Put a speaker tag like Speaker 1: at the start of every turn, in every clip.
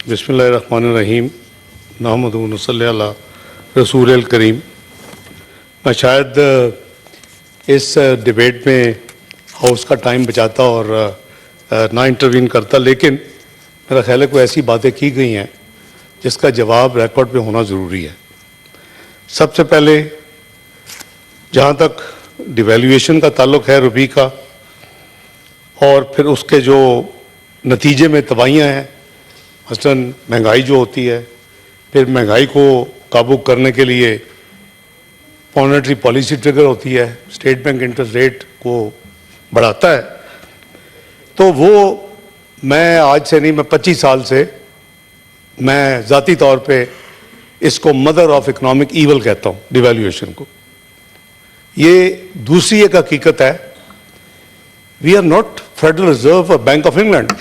Speaker 1: बिस्मिल्लाहिर्रहमानिर्रहीम नहमदु व नसल्ली अला रसूलिल करीम। मैं शायद इस डिबेट में हाउस का टाइम बचाता और ना इंटरवीन करता, लेकिन मेरा ख्याल है कोई ऐसी बातें की गई हैं जिसका जवाब रिकॉर्ड पे होना ज़रूरी है। सबसे पहले जहाँ तक डिवैल्यूएशन का ताल्लुक़ है रुपये का, और फिर उसके जो नतीजे में तबाहियाँ हैं, मसलन महंगाई जो होती है, फिर महंगाई को काबू करने के लिए मॉनेटरी पॉलिसी ट्रिगर होती है, स्टेट बैंक इंटरेस्ट रेट को बढ़ाता है। तो वो मैं आज से नहीं, मैं 25 साल से मैं ज़ाती तौर पे इसको मदर ऑफ इकोनॉमिक ईवल कहता हूँ, डिवैल्यूएशन को। ये दूसरी एक हकीकत है, we are not Federal Reserve और बैंक ऑफ इंग्लैंड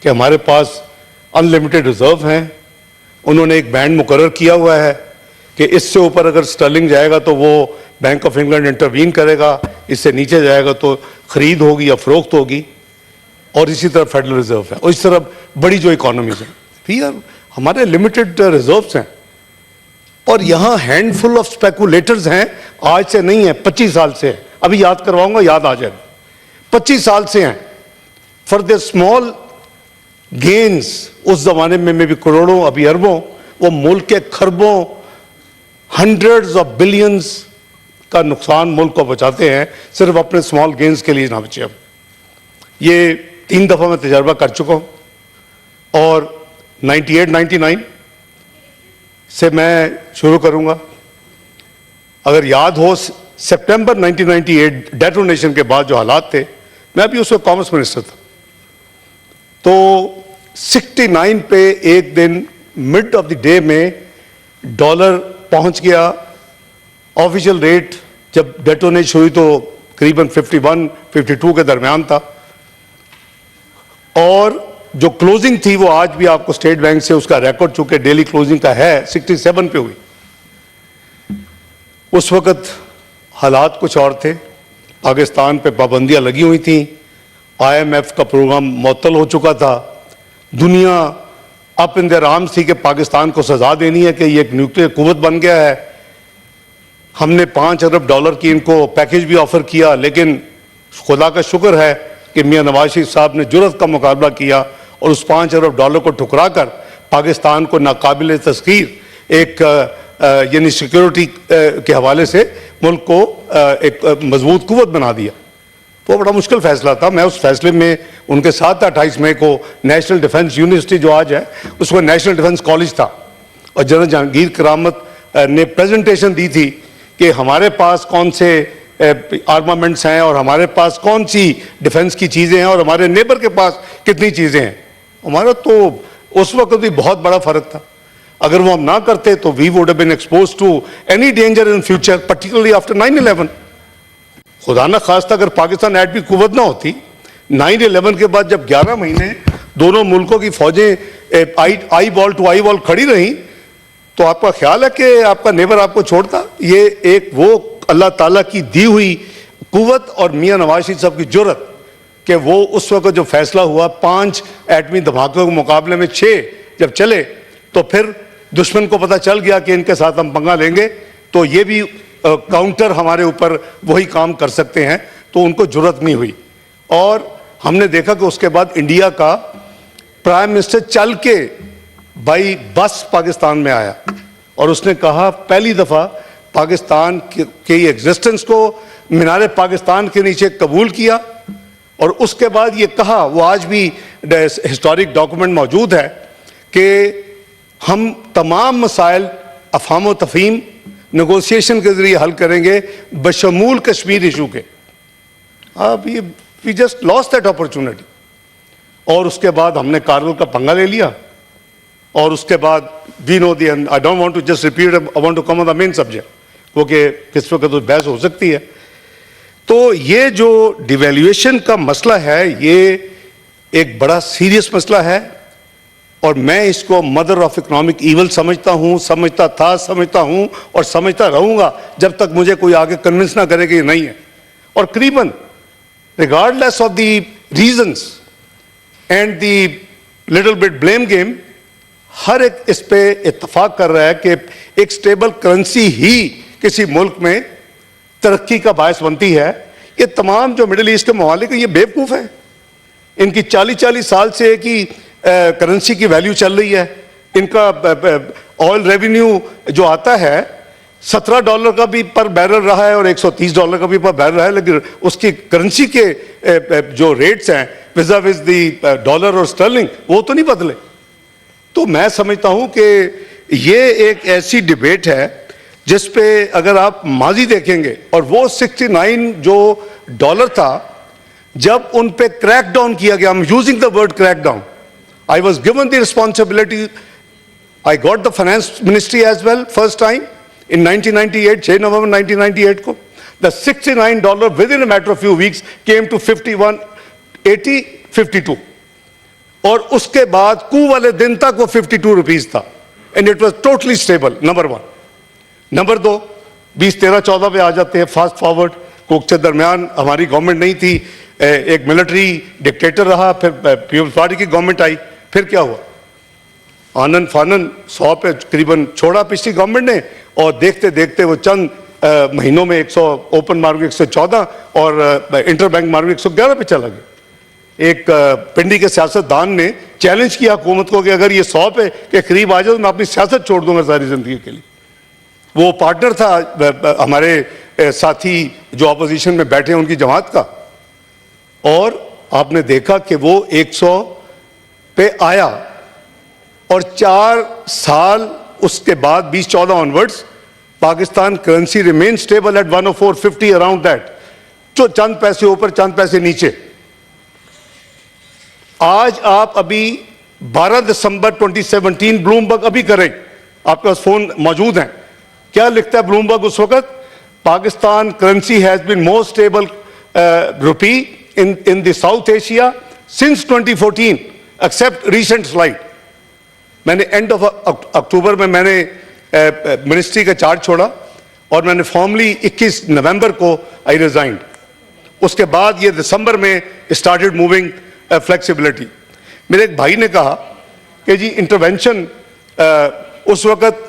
Speaker 1: कि हमारे पास अनलिमिटेड रिजर्व हैं। उन्होंने एक बैंड मुकर्रर किया हुआ है कि इससे ऊपर अगर स्टर्लिंग जाएगा तो वो बैंक ऑफ इंग्लैंड इंटरवीन करेगा, इससे नीचे जाएगा तो खरीद होगी या फरोख्त होगी, और इसी तरह फेडरल रिजर्व है। और इस तरह बड़ी जो इकोनॉमीज हैं, फिर हमारे लिमिटेड रिजर्व्स हैं, और यहाँ हैंडफुल ऑफ स्पेकुलेटर्स हैं। आज से नहीं है, 25 साल से है। अभी याद करवाऊंगा, याद आ जाएगा। 25 साल से हैं। फॉर द स्मॉल गेन्स, उस जमाने में भी करोड़ों, अभी अरबों, वो मुल्क के खरबों, हंड्रेड्स ऑफ बिलियंस का नुकसान मुल्क को बचाते हैं, सिर्फ अपने स्मॉल गेन्स के लिए ना बचे। अब ये 3 दफ़ा मैं तजर्बा कर चुका हूँ, और 98-99 से मैं शुरू करूँगा। अगर याद हो, सितंबर 1998 डेटोनेशन के बाद जो हालात थे, मैं भी उसमें कॉमर्स मिनिस्टर था, तो 69 पे एक दिन मिड ऑफ द डे में डॉलर पहुंच गया। ऑफिशियल रेट जब डेटोनेट हुई तो करीबन 51-52 के दरमियान था, और जो क्लोजिंग थी वो आज भी आपको स्टेट बैंक से उसका रिकॉर्ड, चूंकि डेली क्लोजिंग का है, 67 पे हुई। उस वक्त हालात कुछ और थे, पाकिस्तान पे पाबंदियां लगी हुई थी, IMF का प्रोग्राम मुअत्तल हो चुका था, दुनिया अप इन देयर आर्म्स थी कि पाकिस्तान को सजा देनी है कि ये एक न्यूक्लियर कुव्वत बन गया है। हमने $5 अरब की इनको पैकेज भी ऑफर किया, लेकिन खुदा का शुक्र है कि मियां नवाज शरीफ साहब ने जुर्रत का मुकाबला किया और उस $5 अरब को ठुकरा कर पाकिस्तान को नाकाबिल तस्खीर एक यानी सिक्योरिटी के हवाले से मुल्क को एक मजबूत कुव्वत बना दिया। वो बड़ा मुश्किल फैसला था। मैं उस फैसले में उनके साथ था। 28 मई को नेशनल डिफेंस यूनिवर्सिटी जो आज है, उसको नेशनल डिफेंस कॉलेज था, और जनरल जहांगीर करामत ने प्रेजेंटेशन दी थी कि हमारे पास कौन से आर्मामेंट्स हैं और हमारे पास कौन सी डिफेंस की चीज़ें हैं और हमारे नेबर के पास कितनी चीज़ें हैं। हमारा तो उस वक्त भी बहुत बड़ा फ़र्क था। अगर वो हम ना करते तो we would have been exposed to any danger in future, particularly after 9/11। खुदा न खास्ता अगर पाकिस्तान एटमी कुव्वत ना होती, 9/11 के बाद जब 11 महीने दोनों मुल्कों की फौजें eyeball to eyeball खड़ी रहीं, तो आपका ख्याल है कि आपका नेबर आपको छोड़ता? ये एक वो अल्लाह ताला की दी हुई कुव्वत और मियां नवाज शरीफ साहब की जुर्रत कि वो उस वक्त जो फैसला हुआ, 5 एटमी धमाकों के मुकाबले में 6 जब चले, तो फिर दुश्मन को पता चल गया कि इनके साथ हम पंगा लेंगे तो ये भी काउंटर हमारे ऊपर वही काम कर सकते हैं, तो उनको जुर्रत नहीं हुई। और हमने देखा कि उसके बाद इंडिया का प्राइम मिनिस्टर चल के बाई बस पाकिस्तान में आया, और उसने कहा, पहली दफ़ा पाकिस्तान के एग्जिस्टेंस को मीनार पाकिस्तान के नीचे कबूल किया, और उसके बाद ये कहा, वो आज भी हिस्टोरिक डॉक्यूमेंट मौजूद है, कि हम तमाम मसाइल अफ़हाम व तफ़हीम नेगोशिएशन के ज़रिए हल करेंगे, बशमूल कश्मीर इशू के। अब ये we just lost that opportunity. और उसके बाद हमने कारगिल का पंगा ले लिया, और उसके बाद we know the, I don't want to just repeat, I want to come on the main subject, क्योंकि किस वक्त तो बहस हो सकती है। तो ये जो डिवैल्यूएशन का मसला है, ये एक बड़ा सीरियस मसला है, और मैं इसको मदर ऑफ इकोनॉमिक ईवल समझता हूँ, समझता था, समझता हूँ और समझता रहूँगा जब तक मुझे कोई आगे कन्विंस ना करे कि ये नहीं है। और करीबन regardless of the reasons and the little bit blame game, हर एक इस पे इत्तेफाक कर रहा है कि एक स्टेबल करेंसी ही किसी मुल्क में तरक्की का बायस बनती है। ये तमाम जो मिडिल ईस्ट के ममालिक ये बेवकूफ़ हैं। इनकी 40-40 साल से एक ही करेंसी की वैल्यू चल रही है। इनका ऑयल रेवेन्यू जो आता है $17 का भी पर बैरल रहा है और $130 का भी पर बैरल रहा है, लेकिन उसकी करेंसी के जो रेट्स हैं विज़ा विज़ दी डॉलर और स्टर्लिंग वो तो नहीं बदले। तो मैं समझता हूं कि ये एक ऐसी डिबेट है जिस पे अगर आप माजी देखेंगे और वो 69 जो डॉलर था जब उन पे क्रैकडाउन किया गया, I am using the word crackdown, I was given the responsibility, I got the finance ministry as well first time in 1998, 6 नवंबर 1998 को the $69 within a matter of few weeks came to 51, 80, 52 और उसके बाद कू वाले दिन तक वो 52 rupees था and it was totally stable. Number 1। Number 2, 2013-14 पे आ जाते हैं फास्ट फॉरवर्ड। कोक के दरमियान हमारी गवर्नमेंट नहीं थी, एक मिलिट्री डिक्टेटर रहा, फिर पीपल्स पार्टी की गवर्नमेंट आई, फिर क्या हुआ? आनन फानन 100 पे करीबन छोड़ा पिछली गवर्नमेंट ने और देखते देखते वो चंद महीनों में 100 ओपन मार्केट 114 और इंटर बैंक मार्केट 111 पे चला गया। एक पिंडी के सियासतदान ने चैलेंज किया हुकूमत को कि अगर ये 100 पे के करीब आ जाए तो मैं अपनी सियासत छोड़ दूंगा सारी जिंदगी के लिए। वो पार्टनर था हमारे साथी जो अपोजिशन में बैठे हैं उनकी जमात का, और आपने देखा कि वो 100 पे आया और 4 साल उसके बाद 2014 onwards Pakistan currency remain stable at 104.50 around that, जो चंद पैसे ऊपर चंद पैसे नीचे। आज आप अभी 12 दिसंबर 2017 ब्लूमबर्ग अभी करें, आपके पास फोन मौजूद हैं, क्या लिखता है ब्लूमबर्ग उस वक्त? Pakistan currency has been more stable rupee in the South Asia since 2014 except recent slide. मैंने एंड ऑफ अक्टूबर में मैंने मिनिस्ट्री का चार्ज छोड़ा और मैंने फॉर्मली 21 नवंबर को आई रिजाइंड। उसके बाद ये दिसंबर में स्टार्टेड मूविंग फ्लेक्सिबिलिटी। मेरे एक भाई ने कहा कि जी इंटरवेंशन, उस वक्त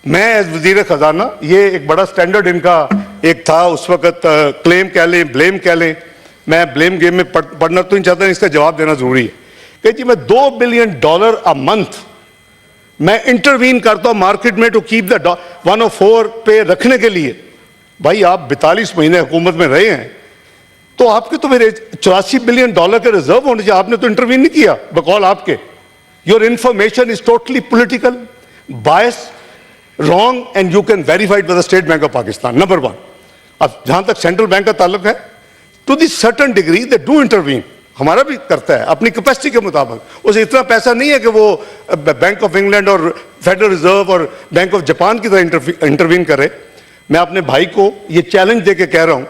Speaker 1: मैं एज वजीर खजाना, ये एक बड़ा स्टैंडर्ड इनका एक था उस वक्त, क्लेम कह लें ब्लेम कह लें, मैं ब्लेम गेम में पढ़ना तो नहीं चाहता, इसका जवाब देना जरूरी है कि जी मैं $2 बिलियन अ मंथ मैं इंटरवीन करता हूं मार्केट में टू कीप द 104 पे रखने के लिए। भाई आप 42 महीने हुकूमत में रहे हैं तो आपके तो मेरे $84 बिलियन के रिजर्व होने चाहिए, आपने तो इंटरवीन नहीं किया बकौल आपके। Your information is totally political bias, wrong and you can verified with the State Bank of Pakistan. Number 1। अब जहां तक सेंट्रल बैंक का ताल्लुक है, to the certain degree they do intervene, हमारा भी करता है अपनी कैपेसिटी के मुताबिक। उसे इतना पैसा नहीं है कि वो बैंक ऑफ इंग्लैंड और फेडरल रिजर्व और बैंक ऑफ जापान की तरह इंटरवीन करे। मैं अपने भाई को ये चैलेंज दे के कह रहा हूं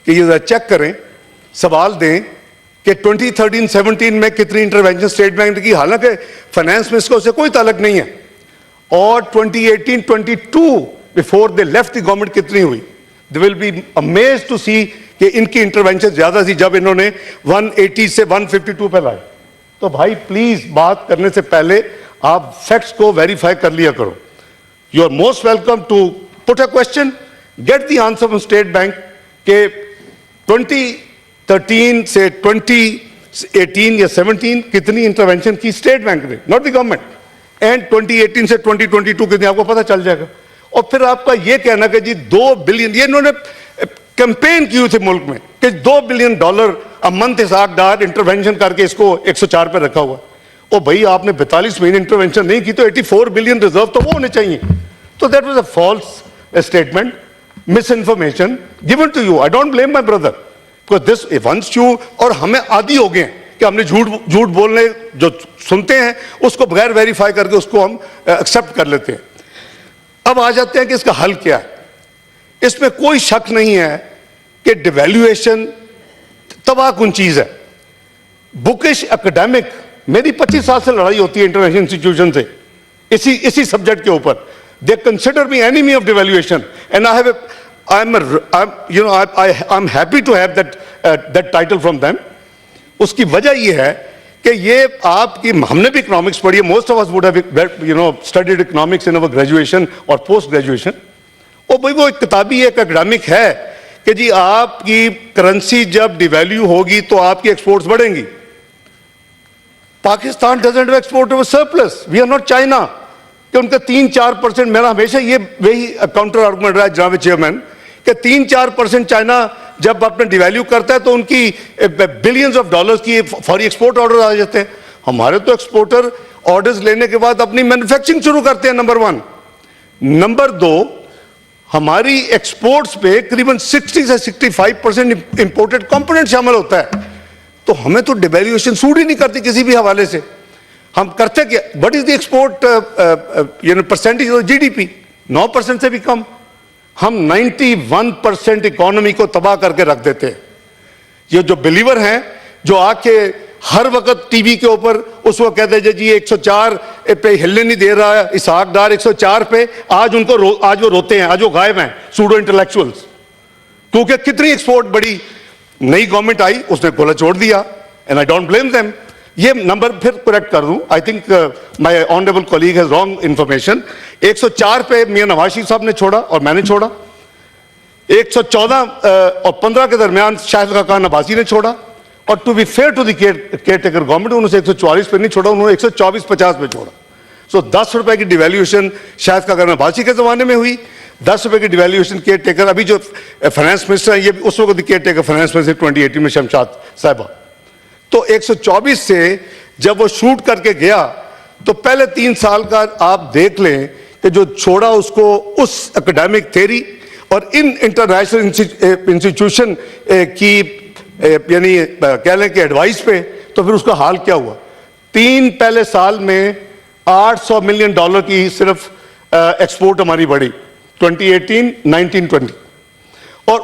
Speaker 1: कि ये चेक करें, सवाल दें कि 2013-17 में कितनी इंटरवेंशन स्टेट बैंक ने की, हालांकि फाइनेंस मिनिस्टर से कोई ताल्लुक नहीं है, और 2018-22 before they left the government कितनी हुई। They will be amazed to see कि इनकी इंटरवेंशन ज्यादा थी जब इन्होंने 180 से 152 पे लाए। तो भाई प्लीज बात करने से पहले आप फैक्ट्स को वेरीफाई कर लिया करो। You are most welcome to put a question, get the answer from state bank के 2013 से 2018 या 17 कितनी इंटरवेंशन की स्टेट बैंक ने, नॉट द गवर्नमेंट, एंड 2018 से 2022 कितनी, आपको पता चल जाएगा। और फिर आपका ये कहना कि जी 2 बिलियन, ये इन्होंने कैंपेन की हुई थी मुल्क में कि $2 बिलियन अ मंथ हिसाबदार इंटरवेंशन करके इसको 104 पे रखा हुआ। ओ भाई आपने 42 महीने इंटरवेंशन नहीं की तो 84 बिलियन रिजर्व तो वो होने चाहिए। तो that was a false statement, misinformation given to you. I don't blame my brother because this once you, और हमें आदी हो गए हैं कि हमने झूठ बोलने जो सुनते हैं उसको बगैर वेरीफाई करके उसको हम एक्सेप्ट कर लेते हैं। अब आ जाते हैं कि इसका हल क्या है। इसमें कोई शक नहीं है कि डिवैल्यूएशन तबाहकुन चीज है। बुकिश एकेडमिक, मेरी 25 साल से लड़ाई होती है इंटरनेशनल इंस्टीट्यूशन से इसी सब्जेक्ट के ऊपर। They consider me enemy of devaluation and I am happy to have that title from them. उसकी वजह यह है कि ये आपकी, हमने भी इकोनॉमिक्स पढ़ी है, most of us would have studied economics in our graduation और पोस्ट ग्रेजुएशन। और भाई वो एक किताबी एक एकेडमिक है कि जी आपकी करेंसी जब डिवैल्यू होगी तो आपकी एक्सपोर्ट्स बढ़ेंगी। Pakistan doesn't have export of surplus, we are not China कि उनका 3-4%। मेरा हमेशा ये वही काउंटर आर्गुमेंट रहा है जनाब चेयरमैन कि 3-4% चाइना जब अपने डिवैल्यू करता है तो उनकी बिलियंस ऑफ डॉलर्स की फॉरी एक्सपोर्ट ऑर्डर आ जाते हैं। हमारे तो एक्सपोर्टर ऑर्डर्स लेने के बाद अपनी मैन्युफैक्चरिंग शुरू करते हैं, नंबर 1। नंबर 2, हमारी एक्सपोर्ट्स पे करीबन 60 से 65% इंपोर्टेड कंपोनेंट शामिल होता है। तो हमें तो डिवैल्यूएशन सूट ही नहीं करती किसी भी हवाले से। हम करते क्या, what is the export percentage of GDP? 9% से भी कम। हम 91% इकोनॉमी को तबाह करके रख देते हैं। ये जो बिलीवर हैं जो आके हर वक्त टीवी के ऊपर उस वक्त कहते हैं जी 104 पे हिलने नहीं दे रहा है, इसहाक डार 104 पे, आज आज वो रोते हैं, आज वो गायब हैं, सूडो इंटेलेक्चुअल्स। क्योंकि कितनी एक्सपोर्ट बड़ी, नई गवर्नमेंट आई उसने गोला छोड़ दिया, and I don't blame them. ये नंबर फिर करेक्ट कर दूं, I think my honourable colleague has wrong information. 104 पे मियां नवाज शरीफ साहब ने छोड़ा और मैंने छोड़ा। 114 और 15 के दरमियान शाहिद खाकान अब्बासी ने छोड़ा। और to be fair to the caretaker government, उन्होंने 144 पे नहीं छोड़ा, उन्होंने 124-50 पे छोड़ा। सो 10 रुपए की डिवैल्यूएशन शाहिद खाकान अब्बासी के जमाने में हुई, 10 रुपए की डिवैल्यूएशन केयर टेकर, अभी जो फाइनेंस मिनिस्टर है ये उस वक्त केयर टेकर फाइनेंस मिनिस्टर 2018 में शमशाद साहिबा। तो 124 से जब वो शूट करके गया तो पहले 3 साल का आप देख लें कि जो छोड़ा उसको उस एकेडमिक थ्योरी और इन इंटरनेशनल इंस्टीट्यूशन की यानी कह लें कि एडवाइस पे, तो फिर उसका हाल क्या हुआ? 3 पहले साल में $800 मिलियन की सिर्फ एक्सपोर्ट हमारी बढ़ी 2018, 19, 20। और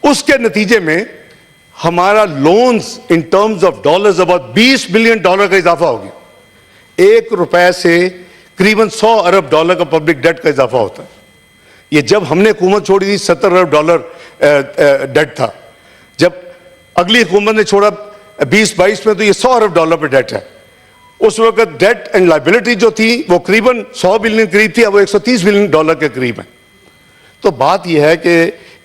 Speaker 1: उसके नतीजे में हमारा loans in terms of dollars about $20 billion का इजाफा हो गया। 1 रुपए से करीबन $100 अरब का पब्लिक डेट का इजाफा होता है। ये जब हमने हुकूमत छोड़ी थी $70 अरब डेट था। जब अगली हुकूमत ने छोड़ा 20-22 में तो ये $100 अरब पे डेट है। उस वक्त डेट एंड लाइबिलिटी जो थी वो करीबन $100 बिलियन करीब थी, अब वो $130 बिलियन के करीब है। तो बात यह है कि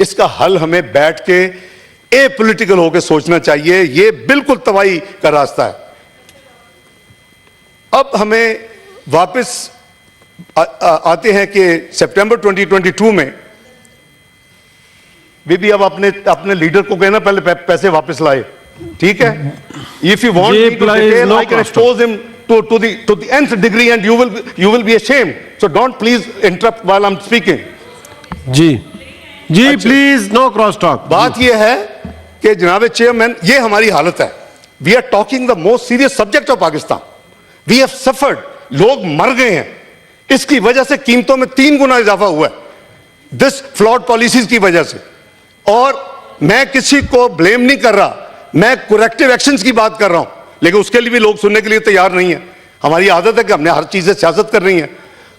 Speaker 1: इसका हल हमें बैठ के एपॉलिटिकल होकर सोचना चाहिए। ये बिल्कुल तबाही का रास्ता है। अब हमें वापस आते हैं कि सितंबर 2022 में भी अब अपने लीडर को कहना पहले पैसे वापस लाए, ठीक है? If you want me to detail I can expose him to the nth degree and you will be ashamed, so don't please interrupt while I'm speaking.
Speaker 2: जी प्लीज नो क्रॉस टॉक।
Speaker 1: बात यह है कि जनाब चेयरमैन, ये हमारी हालत है। We are talking the most serious subject of Pakistan. We have suffered, लोग मर गए हैं। इसकी वजह से कीमतों में 3 गुना इजाफा हुआ है दिस फ्लॉड पॉलिसीज की वजह से। और मैं किसी को ब्लेम नहीं कर रहा, मैं करेक्टिव एक्शंस की बात कर रहा हूं, लेकिन उसके लिए भी लोग सुनने के लिए तैयार नहीं है। हमारी आदत है कि हमने हर चीज से सियासत कर रही है,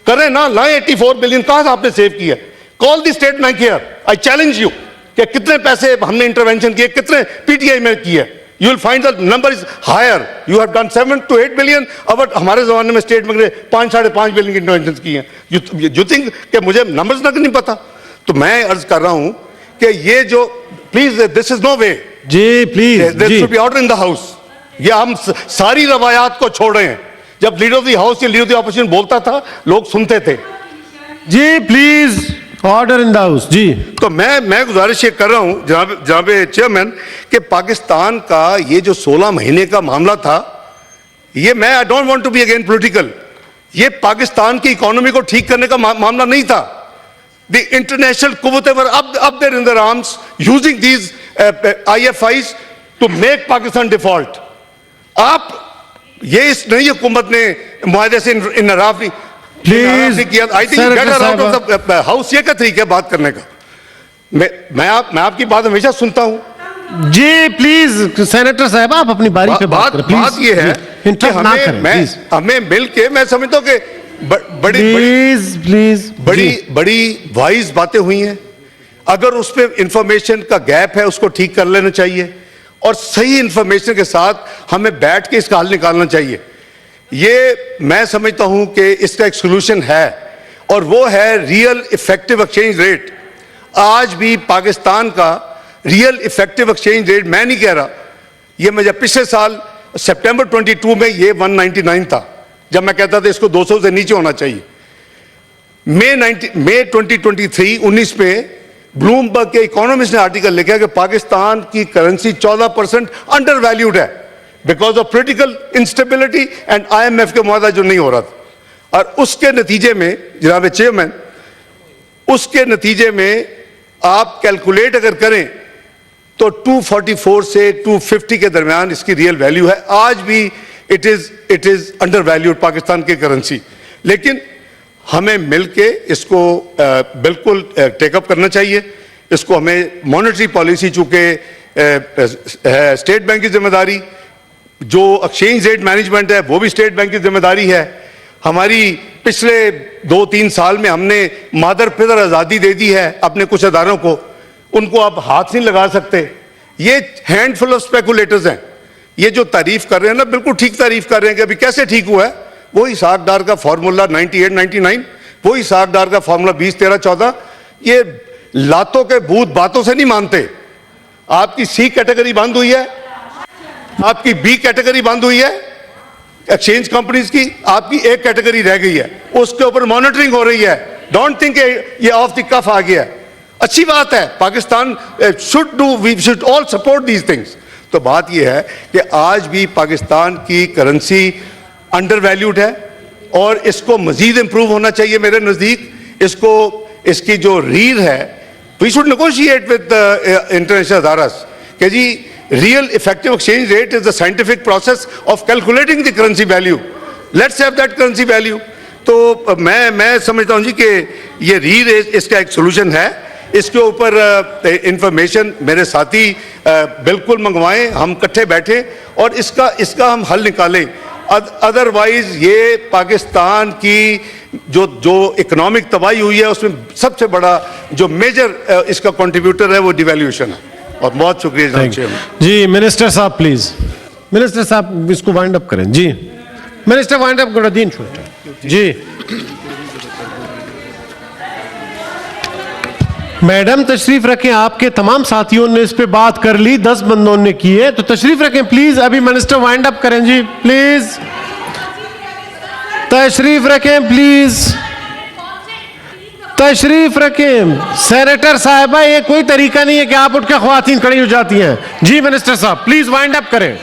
Speaker 1: करें ना, लाएं। 84 बिलियन कहां से आपने सेव किया? Call the State bank here, I challenge you कि कितने पैसे हमने इंटरवेंशन किए, कितने पीटीआई में किए। You will find the number is higher. You have done 7 to 8 billion. अब हमारे जमाने में स्टेट बैंक ने 5-5.5 बिलियन की इंटरवेंशन की है। यू थिंक कि मुझे नंबर्स ना नहीं पता? तो मैं अर्ज कर रहा हूं कि ये जो, please this is no way.
Speaker 2: जी please,
Speaker 1: there should be order in the house. ये हम सारी रवायात को छोड़ रहे हैं। जब लीडर ऑफ द हाउस या लीडर ऑफ द ऑपोजिशन बोलता था लोग सुनते थे।
Speaker 2: जी please order in the house. जी
Speaker 1: तो मैं गुजारिश ये कर रहा हूं जनाब चेयरमैन कि पाकिस्तान का ये जो 16 महीने का मामला था, ये मैं I don't want to be again political, ये पाकिस्तान की इकोनॉमी को ठीक करने का मामला नहीं था। द इंटरनेशनल कुव्वतें were up there in their arms using these IFIs to make Pakistan default। आप ये इस नई हुकूमत ने मुआहदे से इनराफ नहीं किया। I think get out of the house. ये क्या तरीका है बात करने का? मैं आपकी बात हमेशा सुनता हूं।
Speaker 2: जी प्लीज सेनेटर साहब, आप अपनी बारी पे बात करें।
Speaker 1: बात ये है कि हमें मिल के, मैं समझता हूं कि बड़ी वाइज बातें हुई हैं। अगर उस पर इंफॉर्मेशन का गैप है उसको ठीक कर लेना चाहिए। और सही इंफॉर्मेशन के साथ हमें बैठ के इसका हल निकालना चाहिए। ये मैं समझता हूं कि इसका एक सोल्यूशन है, और वो है रियल इफेक्टिव एक्सचेंज रेट। आज भी पाकिस्तान का रियल इफेक्टिव एक्सचेंज रेट, मैं नहीं कह रहा, ये मैं जब पिछले साल सितंबर 22 में ये 199 था, जब मैं कहता था इसको 200 से नीचे होना चाहिए। मई 2023 पे ब्लूमबर्ग के इकोनॉमिस्ट ने आर्टिकल लिखा कि पाकिस्तान की करेंसी 14% अंडर वैल्यूड है because of political instability and IMF के मुआहदा जो नहीं हो रहा था। और उसके नतीजे में जनाब चेयरमैन, उसके नतीजे में आप कैलकुलेट अगर करें तो 244 से 250 के दरमियान इसकी रियल वैल्यू है। आज भी it is under valued Pakistan की करेंसी, लेकिन हमें मिलके इसको बिल्कुल टेकअप करना चाहिए। इसको हमें मॉनेटरी पॉलिसी, चूंकि स्टेट बैंक की जिम्मेदारी, जो एक्सचेंज रेट मैनेजमेंट है वो भी स्टेट बैंक की जिम्मेदारी है। हमारी पिछले 2-3 साल में हमने मादर पिदर आज़ादी दे दी है अपने कुछ अदारों को, उनको आप हाथ नहीं लगा सकते। ये हैंडफुल ऑफ स्पेकुलेटर्स हैं। ये जो तारीफ कर रहे हैं ना, बिल्कुल ठीक तारीफ कर रहे हैं कि अभी कैसे ठीक हुआ है। वही साग डार का फॉर्मूला 98-99, वही साग डार का फॉर्मूला 20-13-14। ये लातों के भूत बातों से नहीं मानते। आपकी C कैटेगरी बंद हुई है, आपकी B कैटेगरी बंद हुई है एक्सचेंज कंपनीज की, आपकी एक कैटेगरी रह गई है, उसके ऊपर मॉनिटरिंग हो रही है। डोंट थिंक ये ऑफ द कफ आ गया है। अच्छी बात है, Pakistan we should all support these things. तो बात यह है कि आज भी पाकिस्तान की करेंसी अंडर वैल्यूड है और इसको मजीद इंप्रूव होना चाहिए मेरे नज़दीक। इसको, इसकी जो रील है, we should negotiate with international अदारास कि जी real effective exchange rate is the scientific process of calculating the currency value. Let's have that currency value. तो मैं समझता हूँ जी कि ये रील इसका एक सोल्यूशन है। इसके ऊपर इंफॉर्मेशन मेरे साथी बिल्कुल मंगवाएं, हम इकट्ठे बैठे और इसका हम हल निकालें। अदरवाइज ये पाकिस्तान की जो इकोनॉमिक तबाही हुई है उसमें सबसे बड़ा जो मेजर इसका कंट्रीब्यूटर है वो डिवैल्यूएशन है। और बहुत शुक्रिया जनाब चेयरमैन।
Speaker 2: जी मिनिस्टर साहब प्लीज, मिनिस्टर साहब इसको वाइंड अप करें। जी मिनिस्टर वाइंड अप करो। दिन छोटा जी। मैडम तशरीफ रखें, आपके तमाम साथियों ने इस पे बात कर ली, 10 बंदों ने की है, तो तशरीफ रखें प्लीज। अभी मिनिस्टर वाइंड अप करें जी, प्लीज तशरीफ रखें, प्लीज तशरीफ रखें। सेनेटर साहिबा, ये कोई तरीका नहीं है कि आप उठ के ख्वातीन खड़ी हो जाती हैं। जी मिनिस्टर साहब प्लीज वाइंड अप करें।